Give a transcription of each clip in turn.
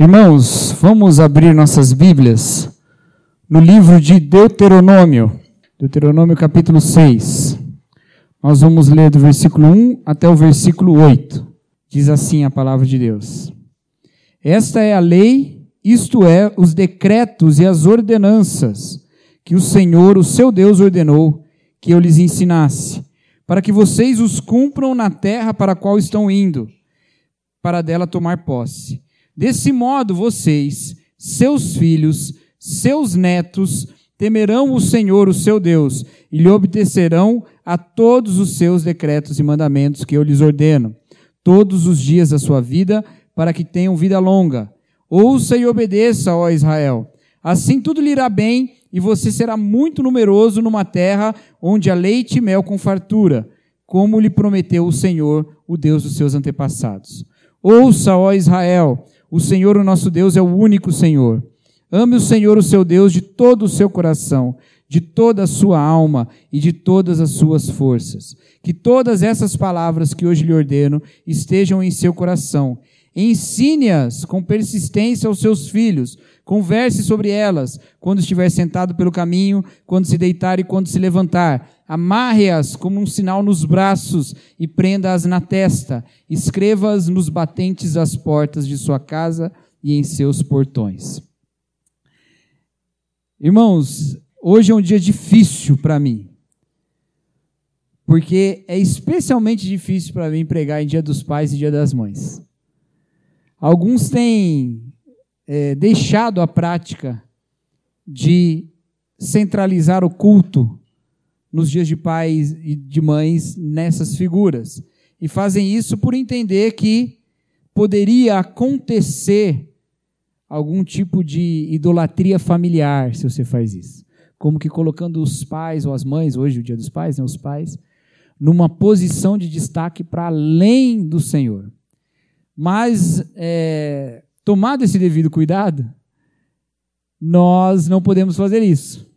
Irmãos, vamos abrir nossas Bíblias no livro de Deuteronômio, Deuteronômio capítulo 6. Nós vamos ler do versículo 1 até o versículo 8. Diz assim a palavra de Deus: Esta é a lei, isto é, os decretos e as ordenanças que o Senhor, o seu Deus, ordenou que eu lhes ensinasse, para que vocês os cumpram na terra para a qual estão indo, para dela tomar posse. Desse modo, vocês, seus filhos, seus netos, temerão o Senhor, o seu Deus, e lhe obedecerão a todos os seus decretos e mandamentos que eu lhes ordeno, todos os dias da sua vida, para que tenham vida longa. Ouça e obedeça, ó Israel. Assim tudo lhe irá bem, e você será muito numeroso numa terra onde há leite e mel com fartura, como lhe prometeu o Senhor, o Deus dos seus antepassados. Ouça, ó Israel, o Senhor, o nosso Deus, é o único Senhor. Ame o Senhor, o seu Deus, de todo o seu coração, de toda a sua alma e de todas as suas forças. Que todas essas palavras que hoje lhe ordeno estejam em seu coração. Ensine-as com persistência aos seus filhos. Converse sobre elas quando estiver sentado pelo caminho, quando se deitar e quando se levantar. Amarre-as como um sinal nos braços e prenda-as na testa. Escreva-as nos batentes das portas de sua casa e em seus portões. Irmãos, hoje é um dia difícil para mim, porque é especialmente difícil para mim pregar em Dia dos Pais e Dia das Mães. Alguns têm deixado a prática de centralizar o culto nos dias de pais e de mães nessas figuras. E fazem isso por entender que poderia acontecer algum tipo de idolatria familiar se você faz isso. Como que colocando os pais ou as mães, hoje o Dia dos Pais, os pais, numa posição de destaque para além do Senhor. Mas, tomado esse devido cuidado, nós não podemos fazer isso.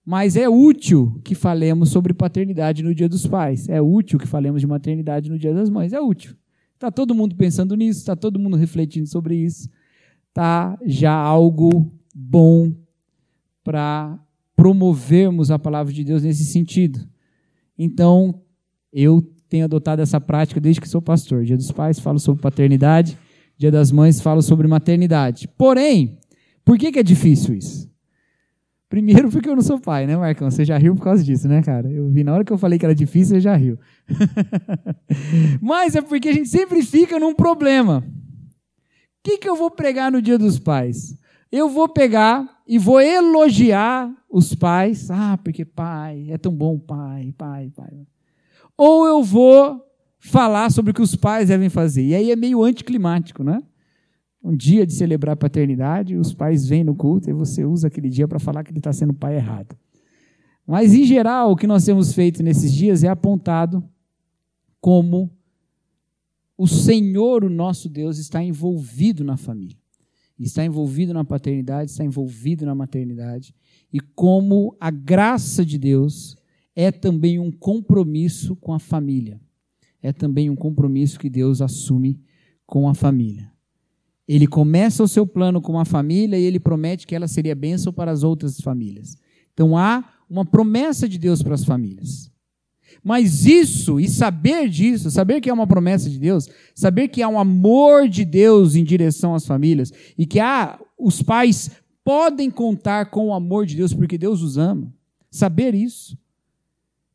Mas é útil que falemos sobre paternidade no Dia dos Pais. É útil que falemos de maternidade no Dia das Mães. É útil. Está todo mundo pensando nisso, está todo mundo refletindo sobre isso. Está já algo bom para promovermos a palavra de Deus nesse sentido. Então, eu tenho adotado essa prática desde que sou pastor. Dia dos Pais falo sobre paternidade, Dia das Mães falo sobre maternidade. Porém, por que é difícil isso? Primeiro porque eu não sou pai, né, Marcão? Você já riu por causa disso, né, cara? Eu vi na hora que eu falei que era difícil, você já riu. Mas é porque a gente sempre fica num problema. O que eu vou pregar no Dia dos Pais? Eu vou pegar e vou elogiar os pais. Ah, porque pai, é tão bom pai. Ou eu vou falar sobre o que os pais devem fazer. E aí é meio anticlimático, né? Um dia de celebrar a paternidade, os pais vêm no culto e você usa aquele dia para falar que ele está sendo pai errado. Mas, em geral, o que nós temos feito nesses dias é apontado como o Senhor, o nosso Deus, está envolvido na família. Está envolvido na paternidade, está envolvido na maternidade. E como a graça de Deus é também um compromisso com a família. É também um compromisso que Deus assume com a família. Ele começa o seu plano com a família e ele promete que ela seria bênção para as outras famílias. Então há uma promessa de Deus para as famílias. Mas isso, e saber disso, saber que é uma promessa de Deus, saber que há um amor de Deus em direção às famílias e que os pais podem contar com o amor de Deus porque Deus os ama, saber isso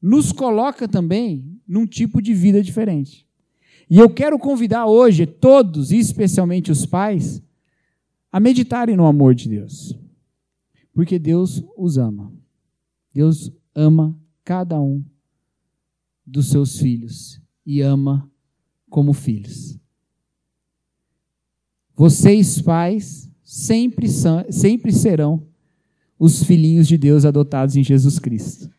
nos coloca também num tipo de vida diferente. E eu quero convidar hoje todos, e especialmente os pais, a meditarem no amor de Deus. Porque Deus os ama. Deus ama cada um dos seus filhos e ama como filhos. Vocês, pais, sempre serão os filhinhos de Deus adotados em Jesus Cristo.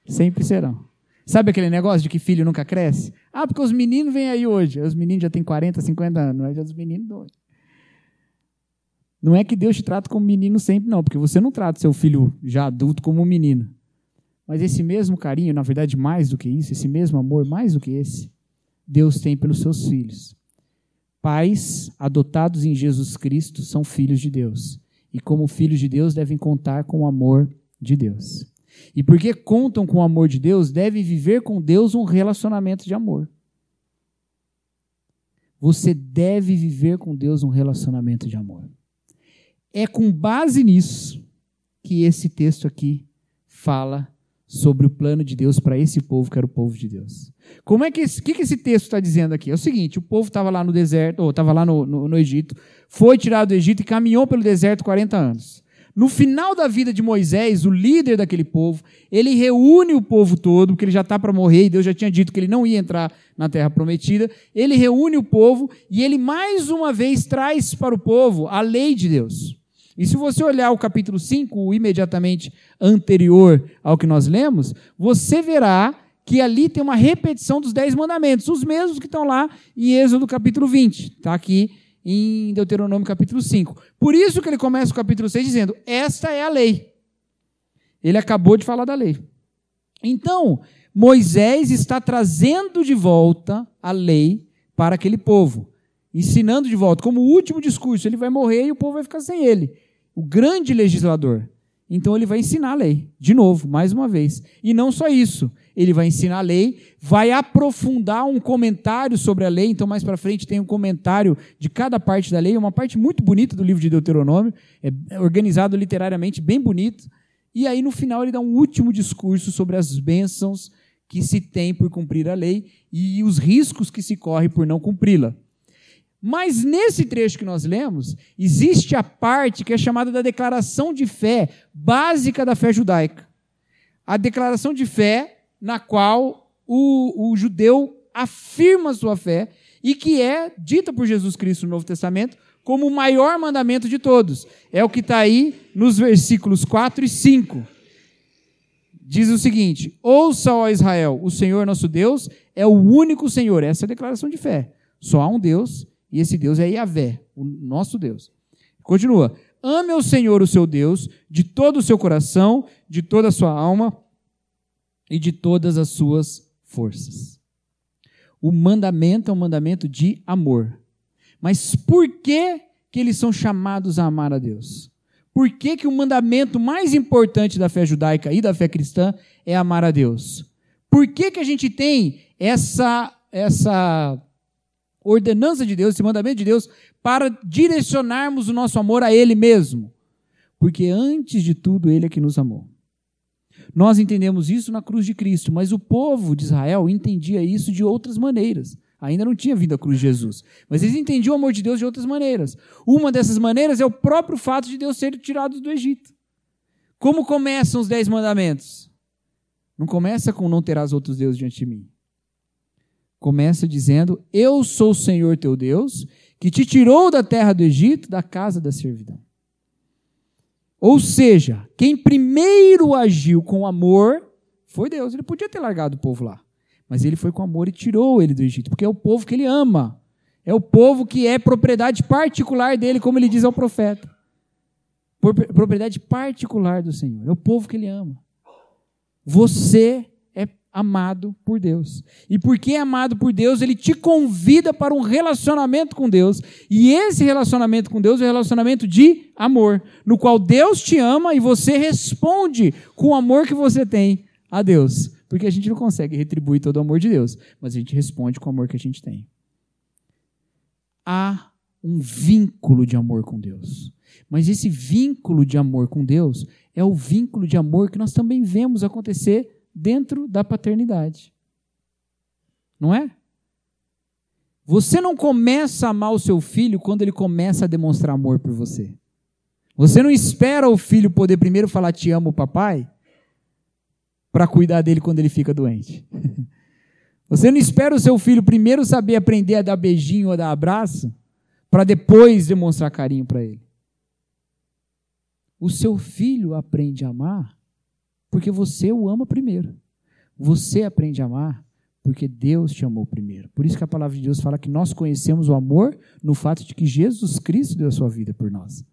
Sempre serão. Sabe aquele negócio de que filho nunca cresce? Ah, porque os meninos vêm aí hoje. Os meninos já têm 40, 50 anos. Não é os meninos de hoje. Não é que Deus te trata como menino sempre, não. Porque você não trata seu filho já adulto como um menino. Mas esse mesmo carinho, na verdade, mais do que isso, esse mesmo amor, mais do que esse, Deus tem pelos seus filhos. Pais adotados em Jesus Cristo são filhos de Deus. E como filhos de Deus devem contar com o amor de Deus. E porque contam com o amor de Deus, devem viver com Deus um relacionamento de amor. Você deve viver com Deus um relacionamento de amor. É com base nisso que esse texto aqui fala sobre o plano de Deus para esse povo que era o povo de Deus. Como é que esse texto está dizendo aqui? É o seguinte, o povo estava lá no deserto, ou estava lá no Egito, foi tirado do Egito e caminhou pelo deserto 40 anos. No final da vida de Moisés, o líder daquele povo, ele reúne o povo todo, porque ele já está para morrer, e Deus já tinha dito que ele não ia entrar na terra prometida. Ele reúne o povo e ele mais uma vez traz para o povo a lei de Deus. E se você olhar o capítulo 5, o imediatamente anterior ao que nós lemos, você verá que ali tem uma repetição dos 10 mandamentos, os mesmos que estão lá em Êxodo capítulo 20, está aqui em Deuteronômio capítulo 5. Por isso que ele começa o capítulo 6 dizendo, esta é a lei. Ele acabou de falar da lei. Então, Moisés está trazendo de volta a lei para aquele povo, ensinando de volta, como o último discurso, ele vai morrer e o povo vai ficar sem ele, o grande legislador. Então ele vai ensinar a lei, de novo, mais uma vez. E não só isso, ele vai ensinar a lei, vai aprofundar um comentário sobre a lei, então mais para frente tem um comentário de cada parte da lei, uma parte muito bonita do livro de Deuteronômio, é organizado literariamente, bem bonito, e aí no final ele dá um último discurso sobre as bênçãos que se tem por cumprir a lei e os riscos que se corre por não cumpri-la. Mas nesse trecho que nós lemos, existe a parte que é chamada da declaração de fé básica da fé judaica. A declaração de fé na qual o judeu afirma sua fé e que é dita por Jesus Cristo no Novo Testamento como o maior mandamento de todos. É o que está aí nos versículos 4 e 5. Diz o seguinte, ouça, ó Israel, o Senhor nosso Deus é o único Senhor. Essa é a declaração de fé. Só há um Deus. E esse Deus é Yahvé, o nosso Deus. Continua. Ame ao Senhor, o seu Deus, de todo o seu coração, de toda a sua alma e de todas as suas forças. O mandamento é um mandamento de amor. Mas por que eles são chamados a amar a Deus? Por que o mandamento mais importante da fé judaica e da fé cristã é amar a Deus? Por que a gente tem essa ordenança de Deus, esse mandamento de Deus, para direcionarmos o nosso amor a Ele mesmo? Porque antes de tudo, Ele é que nos amou. Nós entendemos isso na cruz de Cristo, mas o povo de Israel entendia isso de outras maneiras. Ainda não tinha vindo a cruz de Jesus. Mas eles entendiam o amor de Deus de outras maneiras. Uma dessas maneiras é o próprio fato de Deus ser tirado do Egito. Como começam os 10 mandamentos? Não começa com não terás outros deuses diante de mim. Começa dizendo, eu sou o Senhor teu Deus, que te tirou da terra do Egito, da casa da servidão. Ou seja, quem primeiro agiu com amor foi Deus. Ele podia ter largado o povo lá, mas ele foi com amor e tirou ele do Egito, porque é o povo que ele ama. É o povo que é propriedade particular dele, como ele diz ao profeta. Propriedade particular do Senhor. É o povo que ele ama. Você é amado por Deus. E porque é amado por Deus, Ele te convida para um relacionamento com Deus. E esse relacionamento com Deus é um relacionamento de amor, no qual Deus te ama e você responde com o amor que você tem a Deus. Porque a gente não consegue retribuir todo o amor de Deus, mas a gente responde com o amor que a gente tem. Há um vínculo de amor com Deus. Mas esse vínculo de amor com Deus é o vínculo de amor que nós também vemos acontecer dentro da paternidade. Não é? Você não começa a amar o seu filho quando ele começa a demonstrar amor por você. Você não espera o filho poder primeiro falar te amo, papai, para cuidar dele quando ele fica doente. Você não espera o seu filho primeiro saber aprender a dar beijinho ou dar abraço, para depois demonstrar carinho para ele. O seu filho aprende a amar porque você o ama primeiro. Você aprende a amar porque Deus te amou primeiro. Por isso que a palavra de Deus fala que nós conhecemos o amor no fato de que Jesus Cristo deu a sua vida por nós.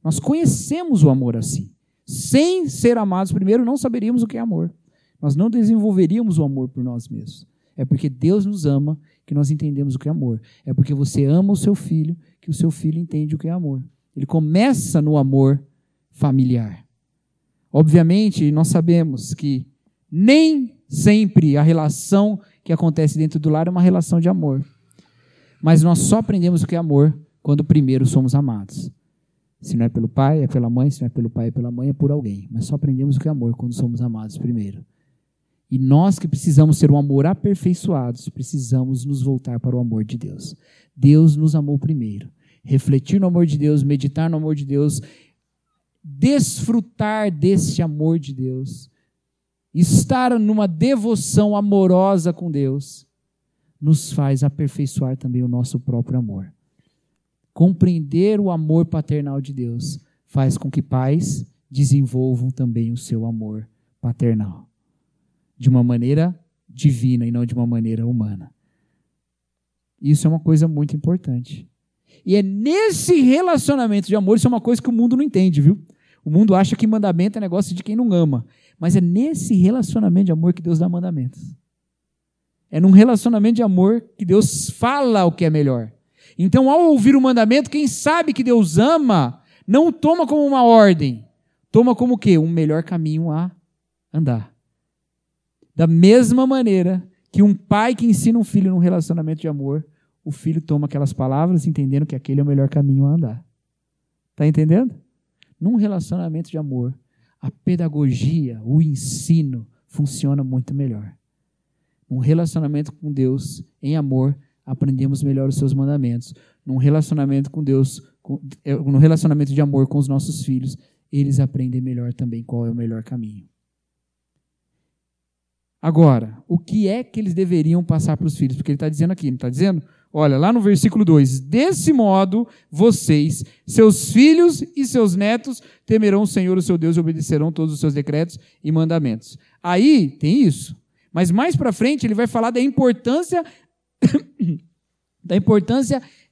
Nós conhecemos o amor assim. Sem ser amados primeiro, não saberíamos o que é amor. Nós não desenvolveríamos o amor por nós mesmos. É porque Deus nos ama que nós entendemos o que é amor. É porque você ama o seu filho que o seu filho entende o que é amor. Ele começa no amor familiar. Obviamente, nós sabemos que nem sempre a relação que acontece dentro do lar é uma relação de amor. Mas nós só aprendemos o que é amor quando primeiro somos amados. Se não é pelo pai, é pela mãe. Se não é pelo pai, é pela mãe, é por alguém. Mas só aprendemos o que é amor quando somos amados primeiro. E nós que precisamos ser um amor aperfeiçoados, precisamos nos voltar para o amor de Deus. Deus nos amou primeiro. Refletir no amor de Deus, meditar no amor de Deus, desfrutar deste amor de Deus, estar numa devoção amorosa com Deus, nos faz aperfeiçoar também o nosso próprio amor. Compreender o amor paternal de Deus faz com que pais desenvolvam também o seu amor paternal, de uma maneira divina e não de uma maneira humana. Isso é uma coisa muito importante. E é nesse relacionamento de amor, isso é uma coisa que o mundo não entende, viu? O mundo acha que mandamento é negócio de quem não ama. Mas é nesse relacionamento de amor que Deus dá mandamentos. É num relacionamento de amor que Deus fala o que é melhor. Então, ao ouvir o mandamento, quem sabe que Deus ama, não o toma como uma ordem. Toma como o quê? Um melhor caminho a andar. Da mesma maneira que um pai que ensina um filho num relacionamento de amor, o filho toma aquelas palavras entendendo que aquele é o melhor caminho a andar. Está entendendo? Num relacionamento de amor, a pedagogia, o ensino, funciona muito melhor. Num relacionamento com Deus, em amor, aprendemos melhor os seus mandamentos. Num relacionamento com Deus, num relacionamento de amor com os nossos filhos, eles aprendem melhor também qual é o melhor caminho. Agora, o que é que eles deveriam passar para os filhos? Porque ele está dizendo aqui, não está dizendo? Olha, lá no versículo 2, desse modo, vocês, seus filhos e seus netos, temerão o Senhor, o seu Deus, e obedecerão todos os seus decretos e mandamentos. Aí, tem isso. Mas mais para frente, ele vai falar da importância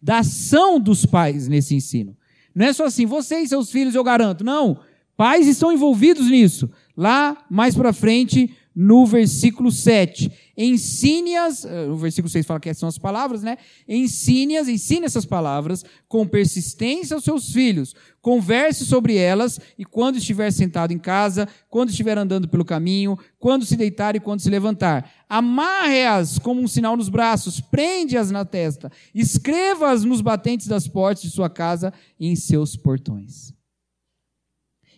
da ação dos pais nesse ensino. Não é só assim, vocês, seus filhos, eu garanto. Não, pais estão envolvidos nisso. Lá, mais para frente, no versículo 7, ensine-as, o versículo 6 fala que são as palavras, né? Ensine essas palavras com persistência aos seus filhos, converse sobre elas, e quando estiver sentado em casa, quando estiver andando pelo caminho, quando se deitar e quando se levantar, amarre-as como um sinal nos braços, prende-as na testa, escreva-as nos batentes das portas de sua casa e em seus portões.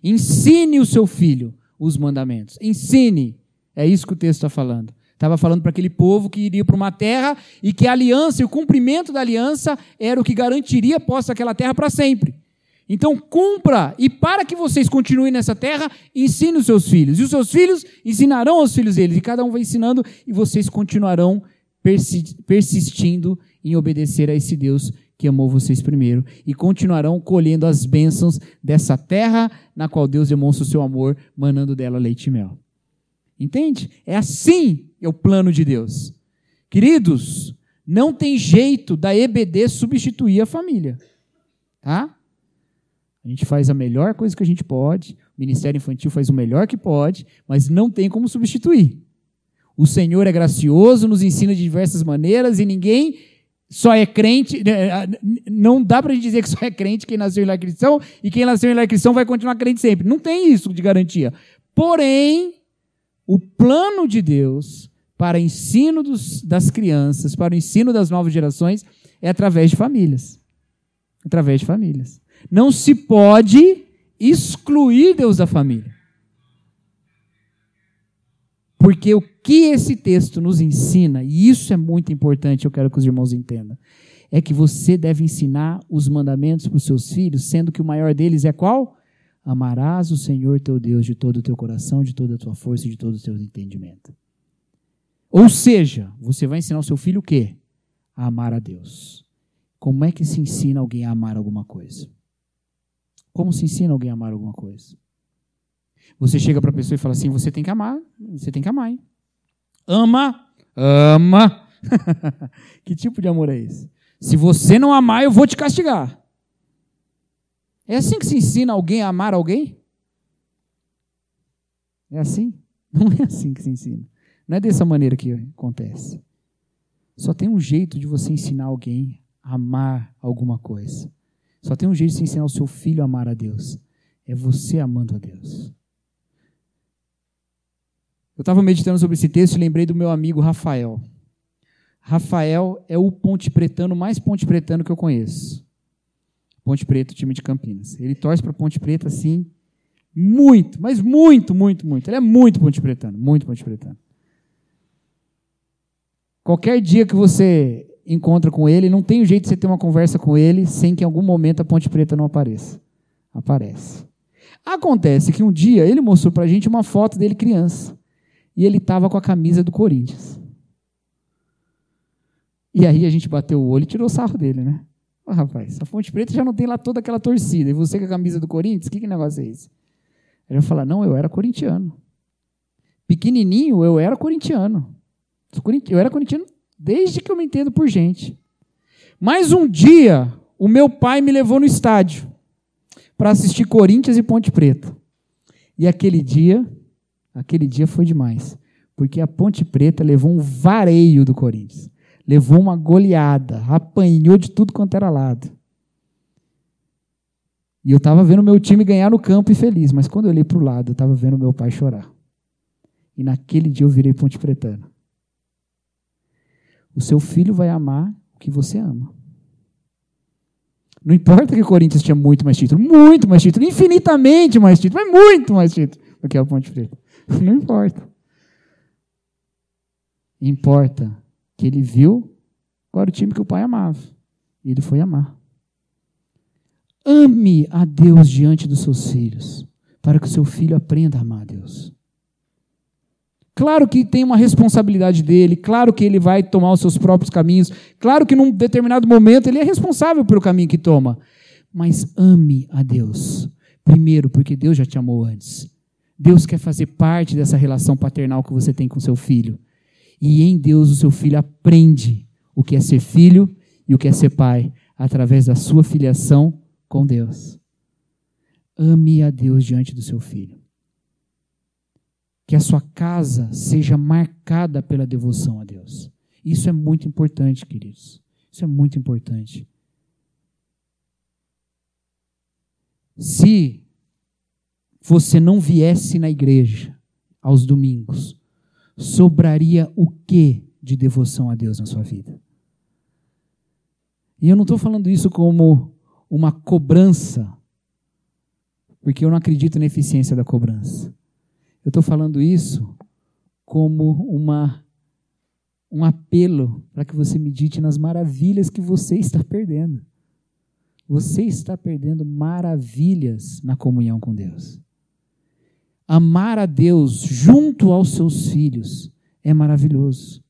Ensine o seu filho os mandamentos, ensine. É isso que o texto está falando. Estava falando para aquele povo que iria para uma terra e que a aliança e o cumprimento da aliança era o que garantiria a posse daquela terra para sempre. Então, cumpra, e para que vocês continuem nessa terra, ensine os seus filhos. E os seus filhos ensinarão aos filhos deles. E cada um vai ensinando e vocês continuarão persistindo em obedecer a esse Deus que amou vocês primeiro. E continuarão colhendo as bênçãos dessa terra na qual Deus demonstra o seu amor, manando dela leite e mel. Entende? É assim é o plano de Deus. Queridos, não tem jeito da EBD substituir a família. Tá? A gente faz a melhor coisa que a gente pode, o Ministério Infantil faz o melhor que pode, mas não tem como substituir. O Senhor é gracioso, nos ensina de diversas maneiras e ninguém só é crente, não dá para a gente dizer que só é crente quem nasceu em lar cristão e quem nasceu em lar cristão vai continuar crente sempre. Não tem isso de garantia. Porém, o plano de Deus para o ensino das crianças, para o ensino das novas gerações, é através de famílias. Através de famílias. Não se pode excluir Deus da família. Porque o que esse texto nos ensina, e isso é muito importante, eu quero que os irmãos entendam, é que você deve ensinar os mandamentos para os seus filhos, sendo que o maior deles é qual? Amarás o Senhor teu Deus de todo o teu coração, de toda a tua força e de todo o teu entendimento. Ou seja, você vai ensinar o seu filho o quê? A amar a Deus. Como é que se ensina alguém a amar alguma coisa? Como se ensina alguém a amar alguma coisa? Você chega para a pessoa e fala assim, você tem que amar, hein? Ama. Que tipo de amor é esse? Se você não amar, eu vou te castigar. É assim que se ensina alguém a amar alguém? É assim? Não é assim que se ensina. Não é dessa maneira que acontece. Só tem um jeito de você ensinar alguém a amar alguma coisa. Só tem um jeito de você ensinar o seu filho a amar a Deus. É você amando a Deus. Eu estava meditando sobre esse texto e lembrei do meu amigo Rafael. Rafael é o pontepretano mais pontepretano que eu conheço. Ponte Preta, time de Campinas. Ele torce para Ponte Preta, assim, muito, mas muito, muito, muito. Ele é muito pontepretano, muito pontepretano. Qualquer dia que você encontra com ele, não tem jeito de você ter uma conversa com ele sem que em algum momento a Ponte Preta não apareça. Aparece. Acontece que um dia ele mostrou para a gente uma foto dele criança. E ele estava com a camisa do Corinthians. E aí a gente bateu o olho e tirou o sarro dele, né? Oh, rapaz, a Ponte Preta já não tem lá toda aquela torcida. E você com a camisa do Corinthians, que negócio é esse? Ele vai falar, não, eu era corintiano. Pequenininho, eu era corintiano. Eu era corintiano desde que eu me entendo por gente. Mas um dia, o meu pai me levou no estádio para assistir Corinthians e Ponte Preta. E aquele dia foi demais. Porque a Ponte Preta levou um vareio do Corinthians. Levou uma goleada, apanhou de tudo quanto era lado. E eu estava vendo meu time ganhar no campo e feliz, mas quando eu olhei para o lado, eu estava vendo meu pai chorar. E naquele dia eu virei pontepretano. O seu filho vai amar o que você ama. Não importa que o Corinthians tinha muito mais título, infinitamente mais título, mas muito mais título do que a Ponte Preta. Não importa. Importa que ele viu qual era o time que o pai amava. E ele foi amar. Ame a Deus diante dos seus filhos, para que o seu filho aprenda a amar a Deus. Claro que tem uma responsabilidade dele, claro que ele vai tomar os seus próprios caminhos, claro que num determinado momento ele é responsável pelo caminho que toma, mas ame a Deus. Primeiro, porque Deus já te amou antes. Deus quer fazer parte dessa relação paternal que você tem com seu filho. E em Deus o seu filho aprende o que é ser filho e o que é ser pai, através da sua filiação com Deus. Ame a Deus diante do seu filho. Que a sua casa seja marcada pela devoção a Deus. Isso é muito importante, queridos. Isso é muito importante. Se você não viesse na igreja aos domingos, sobraria o que de devoção a Deus na sua vida? E eu não estou falando isso como uma cobrança, porque eu não acredito na eficiência da cobrança. Eu estou falando isso como um apelo para que você medite nas maravilhas que você está perdendo. Você está perdendo maravilhas na comunhão com Deus. Amar a Deus junto aos seus filhos é maravilhoso.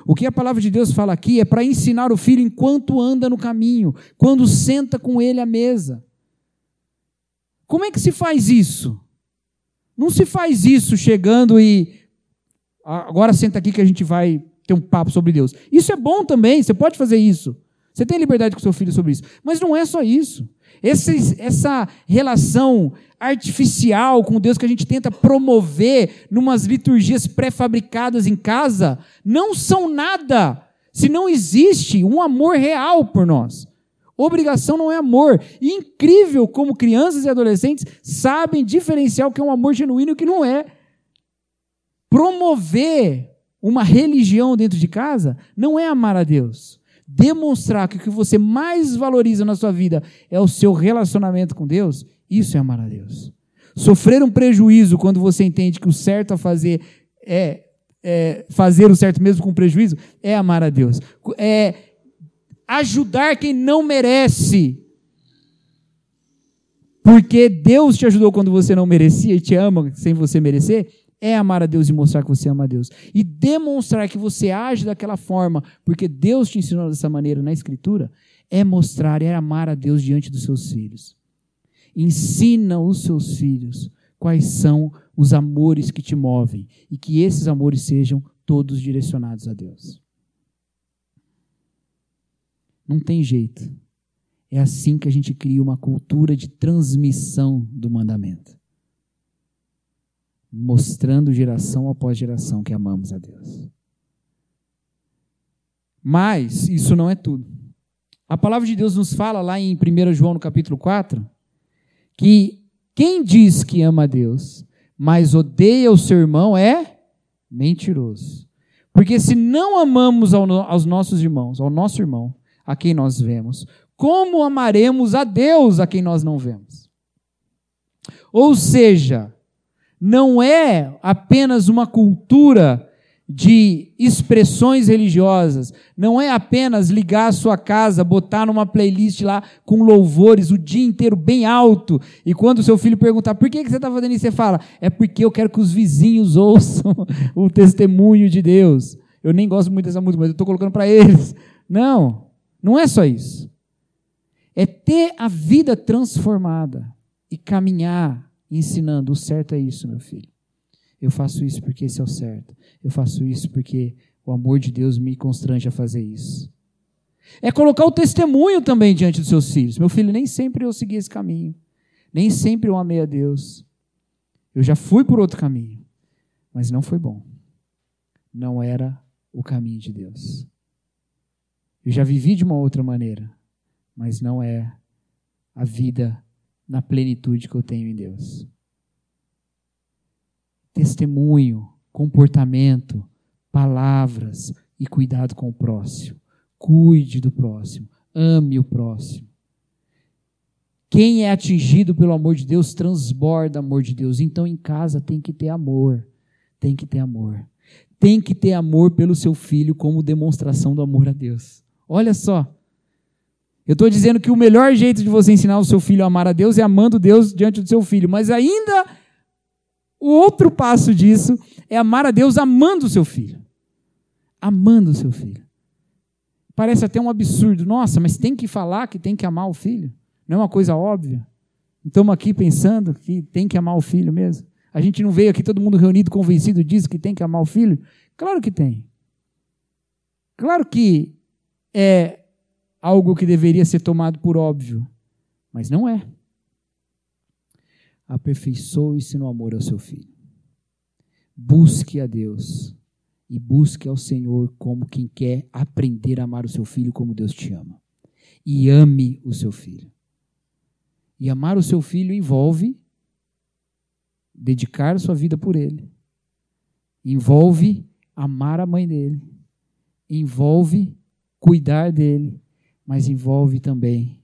O que a palavra de Deus fala aqui é para ensinar o filho enquanto anda no caminho, quando senta com ele à mesa. Como é que se faz isso? Não se faz isso chegando e agora senta aqui que a gente vai ter um papo sobre Deus. Isso é bom também, você pode fazer isso. Você tem liberdade com seu filho sobre isso. Mas não é só isso. Essa relação artificial com Deus que a gente tenta promover numas liturgias pré-fabricadas em casa, não são nada se não existe um amor real por nós. Obrigação não é amor. E incrível como crianças e adolescentes sabem diferenciar o que é um amor genuíno e o que não é. Promover uma religião dentro de casa não é amar a Deus. Demonstrar que o que você mais valoriza na sua vida é o seu relacionamento com Deus, isso é amar a Deus. Sofrer um prejuízo quando você entende que o certo a fazer é fazer o certo mesmo com prejuízo, é amar a Deus. É ajudar quem não merece, porque Deus te ajudou quando você não merecia e te ama sem você merecer, é amar a Deus e mostrar que você ama a Deus. E demonstrar que você age daquela forma, porque Deus te ensinou dessa maneira na Escritura, é mostrar, é amar a Deus diante dos seus filhos. Ensina os seus filhos quais são os amores que te movem e que esses amores sejam todos direcionados a Deus. Não tem jeito. É assim que a gente cria uma cultura de transmissão do mandamento. Mostrando geração após geração que amamos a Deus. Mas isso não é tudo. A palavra de Deus nos fala lá em 1 João, no capítulo 4, que quem diz que ama a Deus, mas odeia o seu irmão, é mentiroso. Porque se não amamos aos nossos irmãos, ao nosso irmão, a quem nós vemos, como amaremos a Deus a quem nós não vemos? Ou seja, não é apenas uma cultura de expressões religiosas, não é apenas ligar a sua casa, botar numa playlist lá com louvores o dia inteiro bem alto, e quando o seu filho perguntar, por que você está fazendo isso? Você fala, é porque eu quero que os vizinhos ouçam o testemunho de Deus. Eu nem gosto muito dessa música, mas eu estou colocando para eles. Não, não é só isso. É ter a vida transformada e caminhar ensinando, o certo é isso, meu filho. Eu faço isso porque esse é o certo. Eu faço isso porque o amor de Deus me constrange a fazer isso. É colocar o testemunho também diante dos seus filhos. Meu filho, nem sempre eu segui esse caminho. Nem sempre eu amei a Deus. Eu já fui por outro caminho. Mas não foi bom. Não era o caminho de Deus. Eu já vivi de uma outra maneira. Mas não é a vida na plenitude que eu tenho em Deus. Testemunho, comportamento, palavras e cuidado com o próximo. Cuide do próximo, ame o próximo. Quem é atingido pelo amor de Deus, transborda amor de Deus. Então em casa tem que ter amor, tem que ter amor. Tem que ter amor pelo seu filho como demonstração do amor a Deus. Olha só, eu estou dizendo que o melhor jeito de você ensinar o seu filho a amar a Deus é amando Deus diante do seu filho, mas ainda o outro passo disso é amar a Deus amando o seu filho. Amando o seu filho. Parece até um absurdo. Nossa, mas tem que falar que tem que amar o filho? Não é uma coisa óbvia? Estamos aqui pensando que tem que amar o filho mesmo? A gente não veio aqui todo mundo reunido, convencido disso, que tem que amar o filho? Claro que tem. Claro que é algo que deveria ser tomado por óbvio, mas não é. Aperfeiçoe-se no amor ao seu filho. Busque a Deus e busque ao Senhor como quem quer aprender a amar o seu filho como Deus te ama. E ame o seu filho. E amar o seu filho envolve dedicar a sua vida por ele. Envolve amar a mãe dele. Envolve cuidar dele. Mas envolve também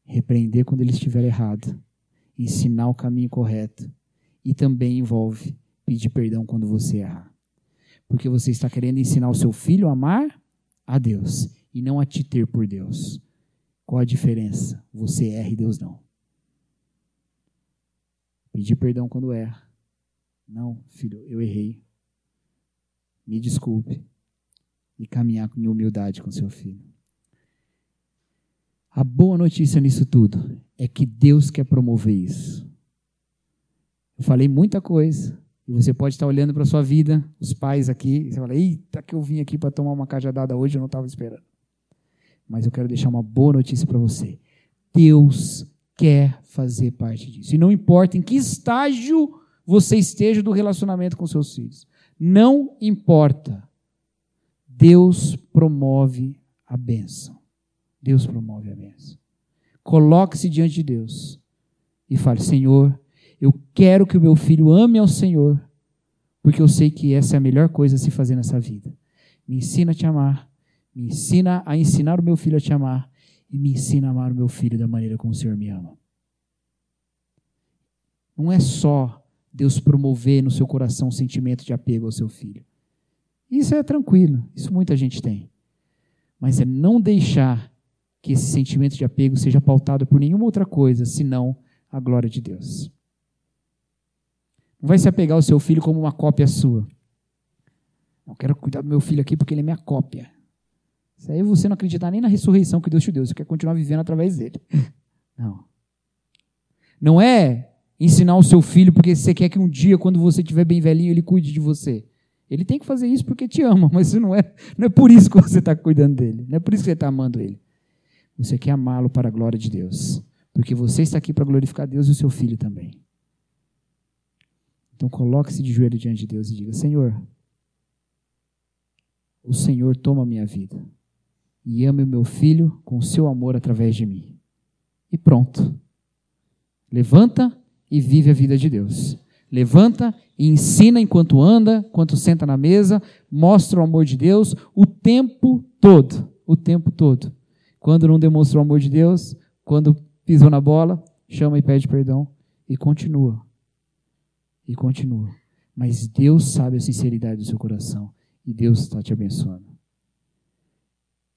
repreender quando ele estiver errado. Ensinar o caminho correto. E também envolve pedir perdão quando você errar. Porque você está querendo ensinar o seu filho a amar a Deus e não a te ter por Deus. Qual a diferença? Você erra e Deus não. Pedir perdão quando erra. Não, filho, eu errei. Me desculpe. E caminhar em humildade com seu filho. A boa notícia nisso tudo é que Deus quer promover isso. Eu falei muita coisa, e você pode estar olhando para a sua vida, os pais aqui, e você fala, eita, que eu vim aqui para tomar uma cajadada hoje, eu não estava esperando. Mas eu quero deixar uma boa notícia para você. Deus quer fazer parte disso. E não importa em que estágio você esteja do relacionamento com seus filhos. Não importa. Deus promove a bênção. Deus promove a bênção. Coloque-se diante de Deus e fale, Senhor, eu quero que o meu filho ame ao Senhor, porque eu sei que essa é a melhor coisa a se fazer nessa vida. Me ensina a te amar, me ensina a ensinar o meu filho a te amar e me ensina a amar o meu filho da maneira como o Senhor me ama. Não é só Deus promover no seu coração um sentimento de apego ao seu filho. Isso é tranquilo, isso muita gente tem. Mas é não deixar que esse sentimento de apego seja pautado por nenhuma outra coisa, senão a glória de Deus. Não vai se apegar ao seu filho como uma cópia sua. Eu quero cuidar do meu filho aqui porque ele é minha cópia. Isso aí você não acreditar nem na ressurreição que Deus te deu, você quer continuar vivendo através dele. Não. Não é ensinar o seu filho porque você quer que um dia, quando você estiver bem velhinho, ele cuide de você. Ele tem que fazer isso porque te ama, mas isso não é por isso que você está cuidando dele. Não é por isso que você está amando ele. Você quer amá-lo para a glória de Deus. Porque você está aqui para glorificar Deus e o seu filho também. Então coloque-se de joelho diante de Deus e diga, Senhor, o Senhor toma a minha vida e ama o meu filho com o seu amor através de mim. E pronto. Levanta e vive a vida de Deus. Levanta e ensina enquanto anda, enquanto senta na mesa, mostra o amor de Deus o tempo todo. O tempo todo. Quando não demonstrou o amor de Deus, quando pisou na bola, chama e pede perdão e continua. E continua. Mas Deus sabe a sinceridade do seu coração e Deus está te abençoando.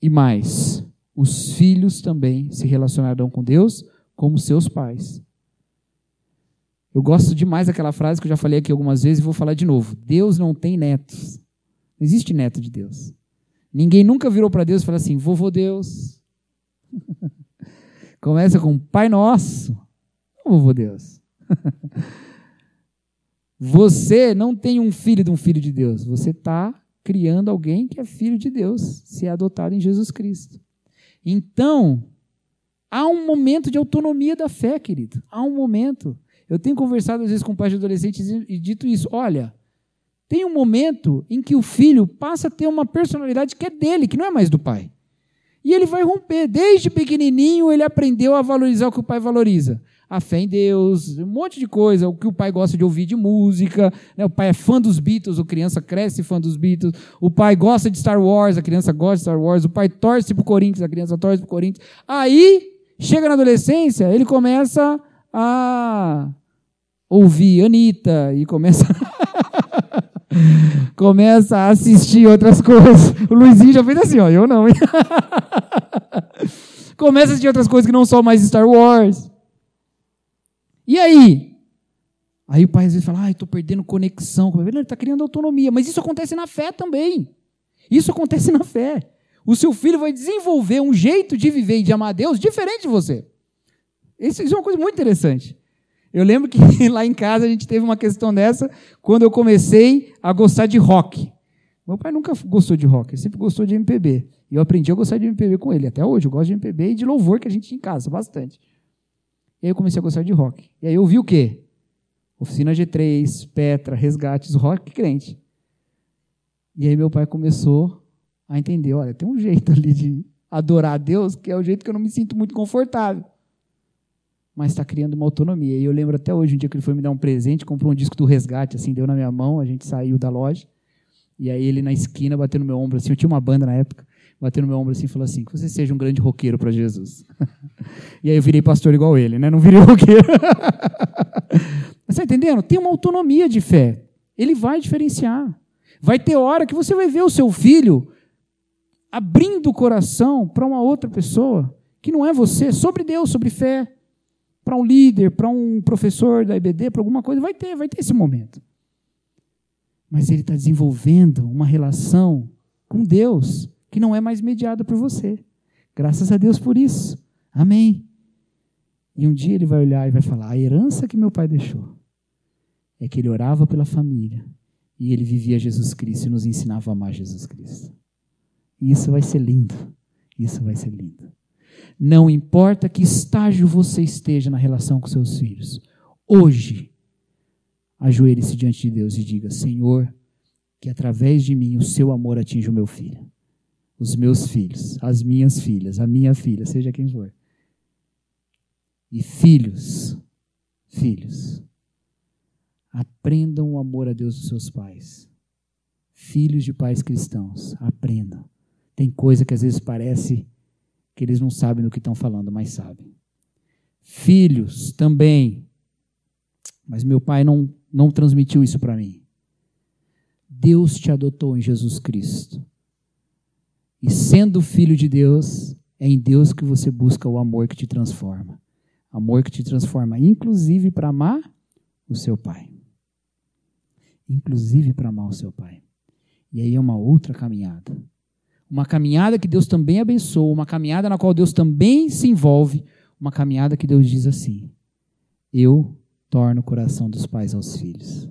E mais, os filhos também se relacionarão com Deus como seus pais. Eu gosto demais daquela frase que eu já falei aqui algumas vezes e vou falar de novo. Deus não tem netos. Não existe neto de Deus. Ninguém nunca virou para Deus e falou assim, vovô Deus. Começa com Pai Nosso. Vovô Deus. Você não tem um filho de um filho de Deus. Você está criando alguém que é filho de Deus, se é adotado em Jesus Cristo. Então, há um momento de autonomia da fé, querido. Há um momento. Eu tenho conversado às vezes com pais de adolescentes e dito isso. Olha, tem um momento em que o filho passa a ter uma personalidade que é dele, que não é mais do pai. E ele vai romper. Desde pequenininho ele aprendeu a valorizar o que o pai valoriza. A fé em Deus, um monte de coisa, o que o pai gosta de ouvir de música, né? O pai é fã dos Beatles, a criança cresce fã dos Beatles, o pai gosta de Star Wars, a criança gosta de Star Wars, o pai torce para o Corinthians, a criança torce para o Corinthians. Aí, chega na adolescência, ele começa a ouvir Anitta e começa a assistir outras coisas. O Luizinho já fez assim, ó, eu não, hein? Começa a assistir outras coisas que não são mais Star Wars. E aí? Aí o pai às vezes fala, estou perdendo conexão. Ele está criando autonomia. Mas isso acontece na fé também. Isso acontece na fé. O seu filho vai desenvolver um jeito de viver e de amar a Deus diferente de você. Isso é uma coisa muito interessante. Eu lembro que lá em casa a gente teve uma questão dessa quando eu comecei a gostar de rock. Meu pai nunca gostou de rock, ele sempre gostou de MPB. E eu aprendi a gostar de MPB com ele. Até hoje eu gosto de MPB e de louvor que a gente tinha em casa, bastante. E aí eu comecei a gostar de rock. E aí eu vi o quê? Oficina G3, Petra, Resgates, rock crente. E aí meu pai começou a entender, olha, tem um jeito ali de adorar a Deus, que é o jeito que eu não me sinto muito confortável. Mas está criando uma autonomia. E eu lembro até hoje, um dia que ele foi me dar um presente, comprou um disco do Resgate, assim, deu na minha mão, a gente saiu da loja, e aí ele na esquina bateu no meu ombro, assim, eu tinha uma banda na época, bateu no meu ombro assim e falou assim, que você seja um grande roqueiro para Jesus. E aí eu virei pastor igual ele, né? Não virei roqueiro. Mas está entendendo? Tem uma autonomia de fé. Ele vai diferenciar. Vai ter hora que você vai ver o seu filho abrindo o coração para uma outra pessoa, que não é você, sobre Deus, sobre fé, para um líder, para um professor da IBD, para alguma coisa, vai ter esse momento. Mas ele está desenvolvendo uma relação com Deus, que não é mais mediada por você. Graças a Deus por isso. Amém. E um dia ele vai olhar e vai falar, a herança que meu pai deixou é que ele orava pela família e ele vivia Jesus Cristo e nos ensinava a amar Jesus Cristo. E isso vai ser lindo. Isso vai ser lindo. Não importa que estágio você esteja na relação com seus filhos. Hoje, ajoelhe-se diante de Deus e diga, Senhor, que através de mim o seu amor atinja o meu filho. Os meus filhos, as minhas filhas, a minha filha, seja quem for. E filhos, aprendam o amor a Deus dos seus pais. Filhos de pais cristãos, aprendam. Tem coisa que às vezes parece que eles não sabem do que estão falando, mas sabem. Filhos também, mas meu pai não transmitiu isso para mim. Deus te adotou em Jesus Cristo. E sendo filho de Deus, é em Deus que você busca o amor que te transforma. Amor que te transforma, inclusive para amar o seu pai. Inclusive para amar o seu pai. E aí é uma outra caminhada. Uma caminhada que Deus também abençoa, uma caminhada na qual Deus também se envolve, uma caminhada que Deus diz assim, eu torno o coração dos pais aos filhos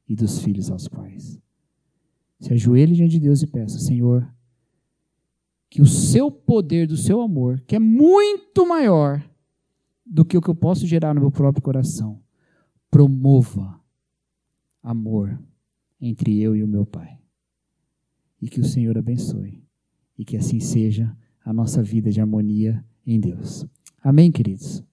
e dos filhos aos pais. Se ajoelhe diante de Deus e peça, Senhor, que o seu poder do seu amor, que é muito maior do que o que eu posso gerar no meu próprio coração, promova amor entre eu e o meu pai. e que o Senhor abençoe. E que assim seja a nossa vida de harmonia em Deus. Amém, queridos?